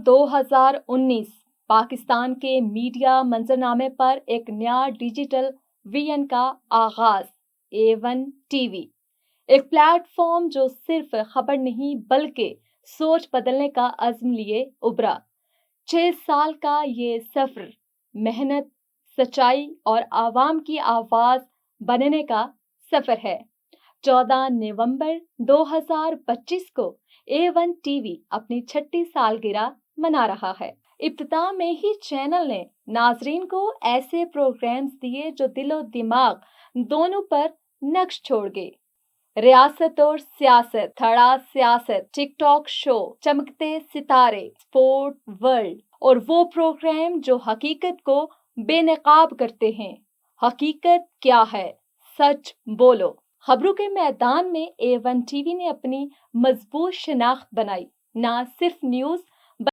2019 पाकिस्तान के मीडिया मंजरनामे पर एक नया डिजिटल वीएन का आगाज। A1 टीवी, एक प्लेटफॉर्म जो सिर्फ खबर नहीं बल्कि सोच बदलने का अज़्म लिए उभरा। 6 साल का ये सफर मेहनत, सच्चाई और आवाम की आवाज बनने का सफर है। 14 नवंबर 2025 को A1 टीवी अपनी 6ठी सालगिरह मना रहा है। इब्तिदा में ही चैनल ने नाजरीन को ऐसे प्रोग्राम्स दिए जो दिलो दिमाग दोनों पर नक्श छोड़ गए। रियासत और सियासत, थड़ा सियासत, टिकटॉक शो, चमकते सितारे, स्पोर्ट वर्ल्ड और वो प्रोग्राम जो हकीकत को बेनकाब करते हैं। हकीकत क्या है? सच बोलो। खबरों के मैदान में A1 टीवी ने अपनी मजबूत शिनाख्त बनाई। ना सिर्फ न्यूज